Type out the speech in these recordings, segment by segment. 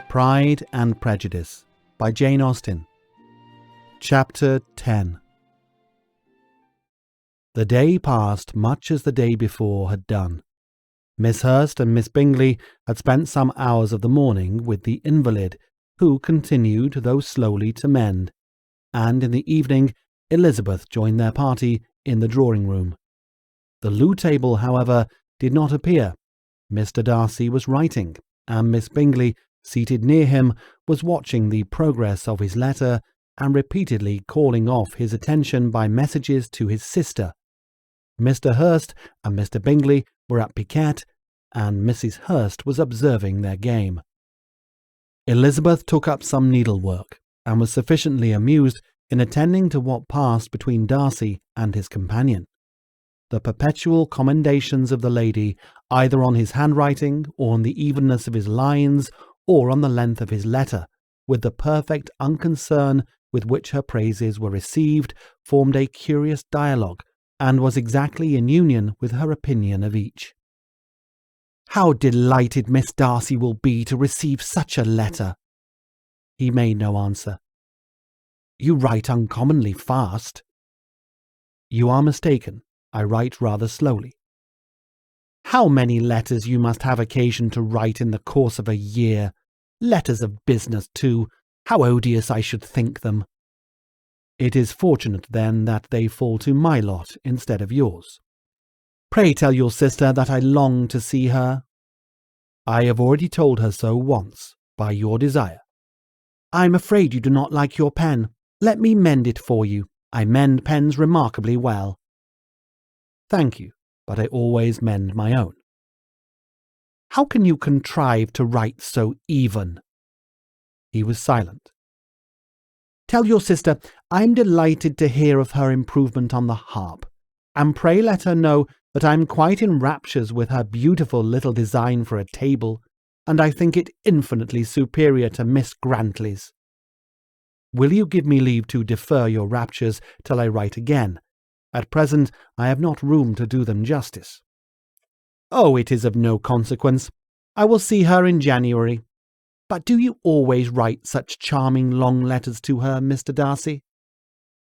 Pride and Prejudice by Jane Austen. Chapter 10. The day passed much as the day before had done. Miss Hurst and Miss Bingley had spent some hours of the morning with the invalid, who continued, though slowly, to mend, and in the evening Elizabeth joined their party in the drawing-room. The loo table, however, did not appear. Mr. Darcy was writing, and Miss Bingley, seated near him, was watching the progress of his letter and repeatedly calling off his attention by messages to his sister. Mr. Hurst and Mr. Bingley were at piquet, and Mrs. Hurst was observing their game. Elizabeth took up some needlework, and was sufficiently amused in attending to what passed between Darcy and his companion. The perpetual commendations of the lady, either on his handwriting, or on the evenness of his lines, or on the length of his letter, with the perfect unconcern with which her praises were received, formed a curious dialogue, and was exactly in union with her opinion of each. "How delighted Miss Darcy will be to receive such a letter!" He made no answer. "You write uncommonly fast." "You are mistaken. I write rather slowly." "How many letters you must have occasion to write in the course of a year! Letters of business, too! How odious I should think them!" "It is fortunate, then, that they fall to my lot instead of yours." "Pray tell your sister that I long to see her." "I have already told her so once, by your desire." "I'm afraid you do not like your pen. Let me mend it for you. I mend pens remarkably well." "Thank you, but I always mend my own." "How can you contrive to write so even?" He was silent. "Tell your sister I am delighted to hear of her improvement on the harp, and pray let her know that I am quite in raptures with her beautiful little design for a table, and I think it infinitely superior to Miss Grantley's." "Will you give me leave to defer your raptures till I write again? At present I have not room to do them justice." "Oh, it is of no consequence. I will see her in January. But do you always write such charming long letters to her, Mr. Darcy?"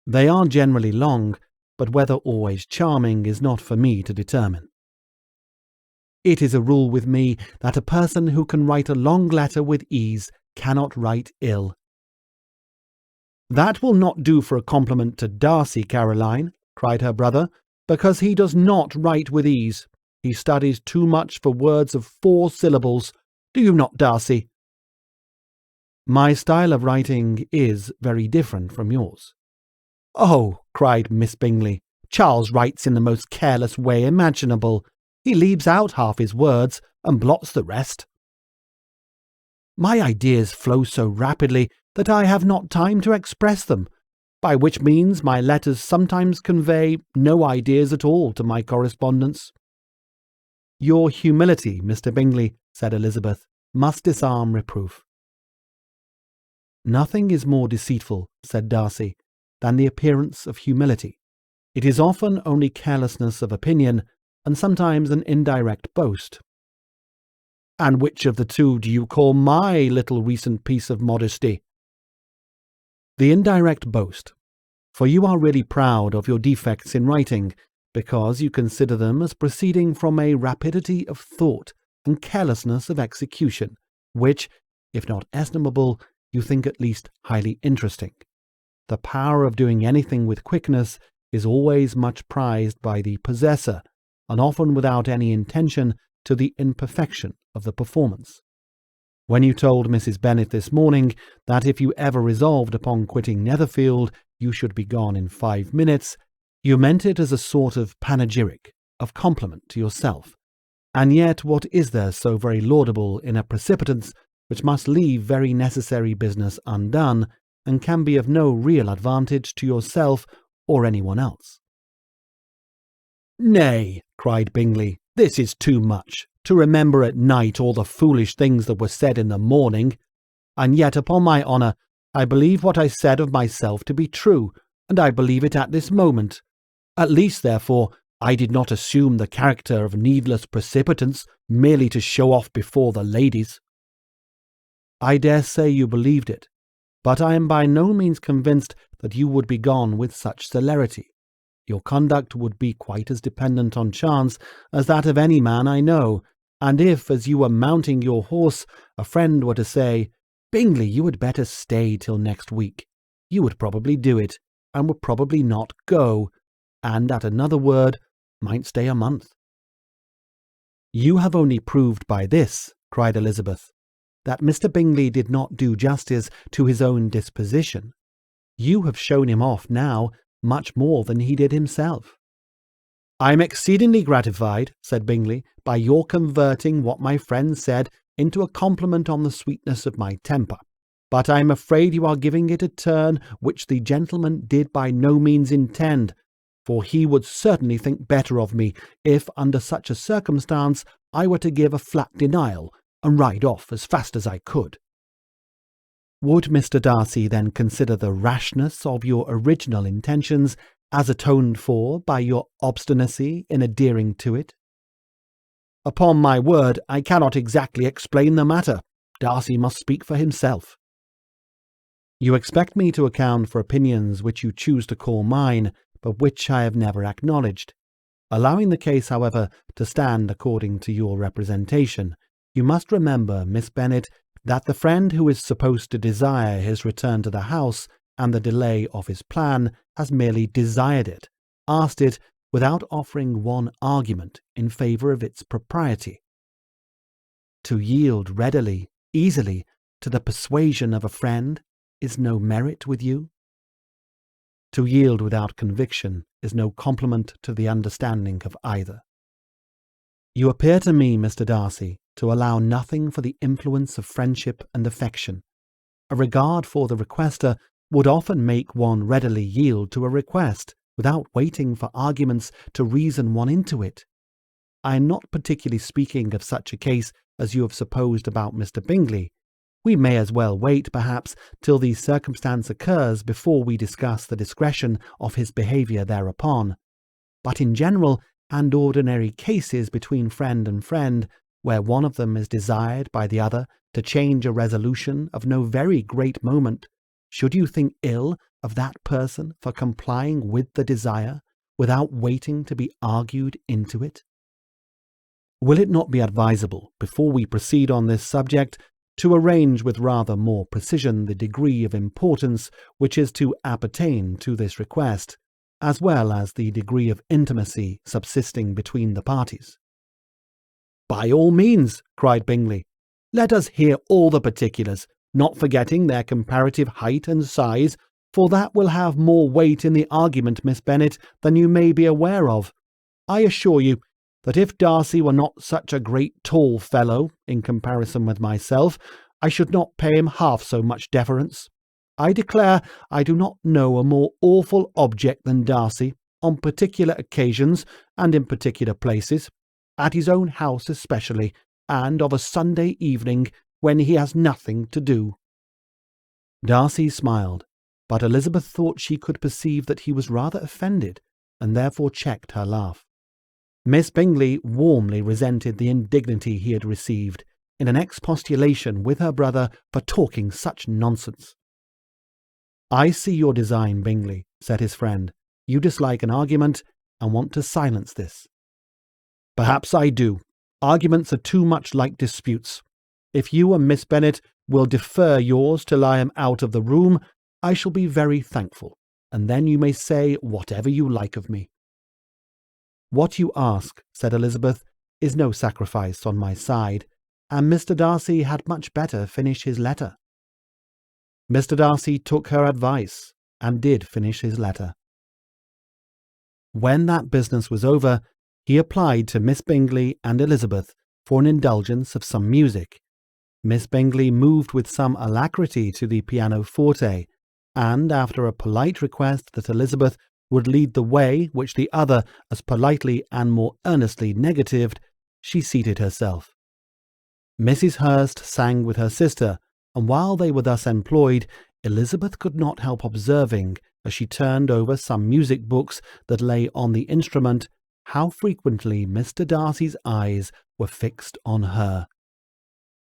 "They are generally long, but whether always charming is not for me to determine." "It is a rule with me that a person who can write a long letter with ease cannot write ill." "That will not do for a compliment to Darcy, Caroline," cried her brother, "because he does not write with ease. He studies too much for words of 4 syllables. Do you not, Darcy?" "My style of writing is very different from yours." "Oh," cried Miss Bingley, "Charles writes in the most careless way imaginable. He leaves out half his words and blots the rest." "My ideas flow so rapidly that I have not time to express them, by which means my letters sometimes convey no ideas at all to my correspondents." "Your humility, Mr. Bingley," said Elizabeth, "must disarm reproof." "Nothing is more deceitful," said Darcy, "than the appearance of humility. It is often only carelessness of opinion, and sometimes an indirect boast." "And which of the two do you call my little recent piece of modesty?" "The indirect boast, for you are really proud of your defects in writing, because you consider them as proceeding from a rapidity of thought and carelessness of execution, which, if not estimable, you think at least highly interesting. The power of doing anything with quickness is always much prized by the possessor, and often without any intention to the imperfection of the performance. When you told Mrs. Bennet this morning that if you ever resolved upon quitting Netherfield you should be gone in 5 minutes, you meant it as a sort of panegyric, of compliment to yourself. And yet what is there so very laudable in a precipitance which must leave very necessary business undone, and can be of no real advantage to yourself or anyone else?" "Nay," cried Bingley, "this is too much, to remember at night all the foolish things that were said in the morning. And yet, upon my honour, I believe what I said of myself to be true, and I believe it at this moment. At least, therefore, I did not assume the character of needless precipitance merely to show off before the ladies." I dare say you believed it, but I am by no means convinced that you would be gone with such celerity. Your conduct would be quite as dependent on chance as that of any man I know, and if, as you were mounting your horse, a friend were to say, 'Bingley, you had better stay till next week,' you would probably do it, and would probably not go, and at another word might stay a month." "You have only proved by this," cried Elizabeth, "that Mr. Bingley did not do justice to his own disposition. You have shown him off now much more than he did himself." "I am exceedingly gratified," said Bingley, "by your converting what my friend said into a compliment on the sweetness of my temper. But I am afraid you are giving it a turn which the gentleman did by no means intend, for he would certainly think better of me if, under such a circumstance, I were to give a flat denial and ride off as fast as I could." "Would Mr. Darcy then consider the rashness of your original intentions as atoned for by your obstinacy in adhering to it?" "Upon my word, I cannot exactly explain the matter. Darcy must speak for himself." "You expect me to account for opinions which you choose to call mine, but which I have never acknowledged. Allowing the case, however, to stand according to your representation, you must remember, Miss Bennet, that the friend who is supposed to desire his return to the house and the delay of his plan has merely desired it, asked it, without offering one argument in favour of its propriety. To yield readily, easily, to the persuasion of a friend is no merit with you. To yield without conviction is no compliment to the understanding of either. You appear to me, Mr. Darcy, to allow nothing for the influence of friendship and affection. A regard for the requester would often make one readily yield to a request, without waiting for arguments to reason one into it. I am not particularly speaking of such a case as you have supposed about Mr. Bingley. We may as well wait, perhaps, till the circumstance occurs before we discuss the discretion of his behaviour thereupon. But in general and ordinary cases between friend and friend, where one of them is desired by the other to change a resolution of no very great moment, should you think ill of that person for complying with the desire, without waiting to be argued into it? Will it not be advisable, before we proceed on this subject, to arrange with rather more precision the degree of importance which is to appertain to this request, as well as the degree of intimacy subsisting between the parties? "By all means," cried Bingley. "Let us hear all the particulars, not forgetting their comparative height and size, for that will have more weight in the argument, Miss Bennet, than you may be aware of. I assure you that if Darcy were not such a great tall fellow in comparison with myself, I should not pay him half so much deference. I declare I do not know a more awful object than Darcy, on particular occasions and in particular places, at his own house especially, and of a Sunday evening when he has nothing to do." Darcy smiled, but Elizabeth thought she could perceive that he was rather offended, and therefore checked her laugh. Miss Bingley warmly resented the indignity he had received, in an expostulation with her brother for talking such nonsense. "I see your design, Bingley," said his friend. "You dislike an argument, and want to silence this." "Perhaps I do. Arguments are too much like disputes. If you and Miss Bennet will defer yours till I am out of the room, I shall be very thankful, and then you may say whatever you like of me." "What you ask," said Elizabeth, "is no sacrifice on my side, and Mr. Darcy had much better finish his letter." Mr. Darcy took her advice, and did finish his letter. When that business was over, he applied to Miss Bingley and Elizabeth for an indulgence of some music. Miss Bingley moved with some alacrity to the pianoforte, and after a polite request that Elizabeth would lead the way, which the other as politely and more earnestly negatived, she seated herself. Mrs. Hurst sang with her sister, and while they were thus employed, Elizabeth could not help observing, as she turned over some music books that lay on the instrument, how frequently Mr. Darcy's eyes were fixed on her.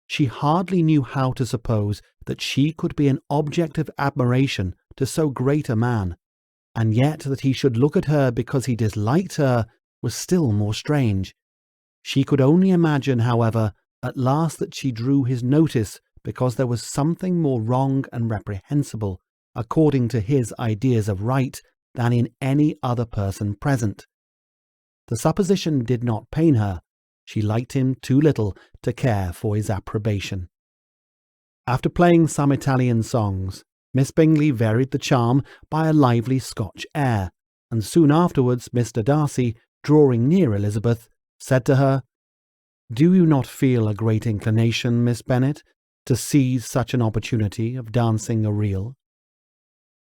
She hardly knew how to suppose that she could be an object of admiration to so great a man, and yet that he should look at her because he disliked her was still more strange. She could only imagine, however, at last that she drew his notice because there was something more wrong and reprehensible, according to his ideas of right, than in any other person present. The supposition did not pain her. She liked him too little to care for his approbation. After playing some Italian songs, Miss Bingley varied the charm by a lively Scotch air, and soon afterwards Mr. Darcy, drawing near Elizabeth, said to her, "Do you not feel a great inclination, Miss Bennet, to seize such an opportunity of dancing a reel?"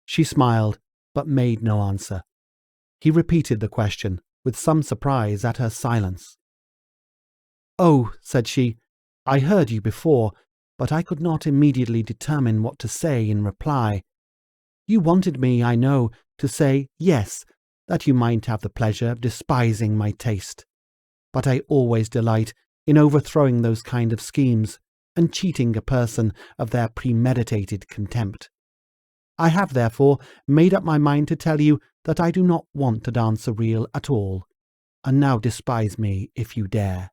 She smiled, but made no answer. He repeated the question, with some surprise at her silence. "Oh," said she, "I heard you before, but I could not immediately determine what to say in reply. You wanted me, I know, to say yes, that you might have the pleasure of despising my taste. But I always delight in overthrowing those kind of schemes, and cheating a person of their premeditated contempt. I have, therefore, made up my mind to tell you that I do not want to dance a reel at all, and now despise me if you dare."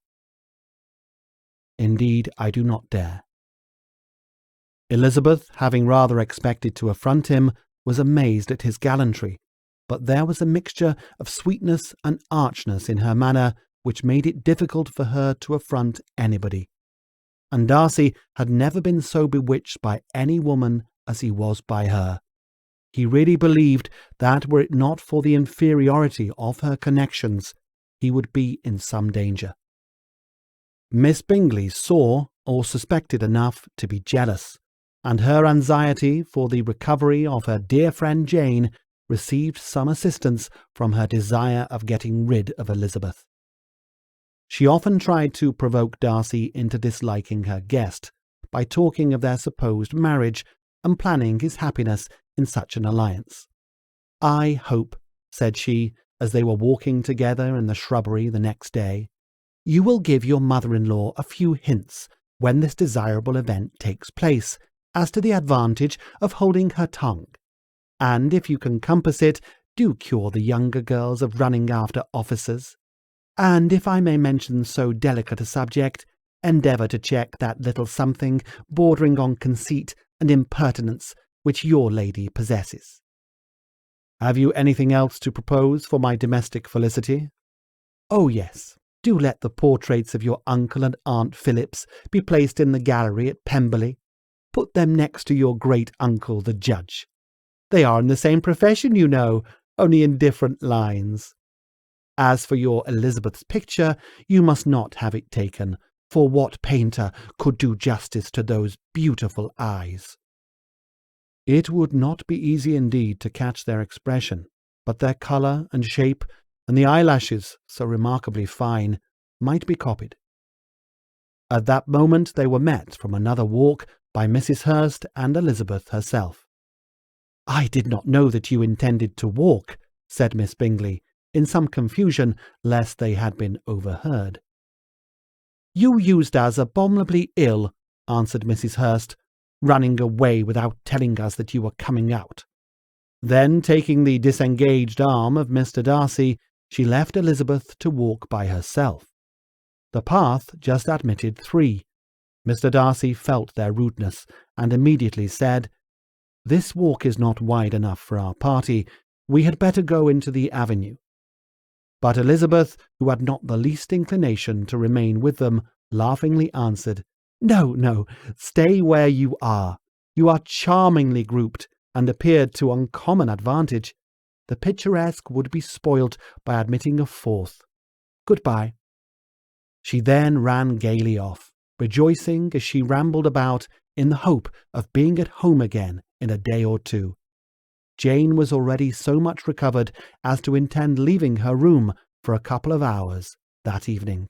"Indeed, I do not dare." Elizabeth, having rather expected to affront him, was amazed at his gallantry, but there was a mixture of sweetness and archness in her manner which made it difficult for her to affront anybody. And Darcy had never been so bewitched by any woman as he was by her. He really believed that, were it not for the inferiority of her connections, he would be in some danger. Miss Bingley saw or suspected enough to be jealous, and her anxiety for the recovery of her dear friend Jane received some assistance from her desire of getting rid of Elizabeth. She often tried to provoke Darcy into disliking her guest by talking of their supposed marriage and planning his happiness in such an alliance. "I hope," said she, as they were walking together in the shrubbery the next day, "you will give your mother-in-law a few hints when this desirable event takes place as to the advantage of holding her tongue, and if you can compass it, do cure the younger girls of running after officers, and if I may mention so delicate a subject, endeavour to check that little something bordering on conceit and impertinence which your lady possesses. Have you anything else to propose for my domestic felicity? Oh yes, do let the portraits of your uncle and aunt Phillips be placed in the gallery at Pemberley. Put them next to your great-uncle the judge. They are in the same profession, you know, only in different lines. As for your Elizabeth's picture, you must not have it taken, for what painter could do justice to those beautiful eyes? It would not be easy indeed to catch their expression, but their colour and shape, and the eyelashes, so remarkably fine, might be copied. At that moment they were met from another walk by Mrs. Hurst and Elizabeth herself. "I did not know that you intended to walk," said Miss Bingley, in some confusion lest they had been overheard. "You used us abominably ill," answered Mrs. Hurst, "running away without telling us that you were coming out." Then, taking the disengaged arm of Mr. Darcy, she left Elizabeth to walk by herself. The path just admitted 3. Mr. Darcy felt their rudeness, and immediately said, "This walk is not wide enough for our party. We had better go into the avenue." But Elizabeth, who had not the least inclination to remain with them, laughingly answered, "No, no, stay where you are. You are charmingly grouped, and appeared to uncommon advantage. The picturesque would be spoilt by admitting a 4th. Good-bye." She then ran gaily off, rejoicing as she rambled about in the hope of being at home again in a day or 2. Jane was already so much recovered as to intend leaving her room for a couple of hours that evening.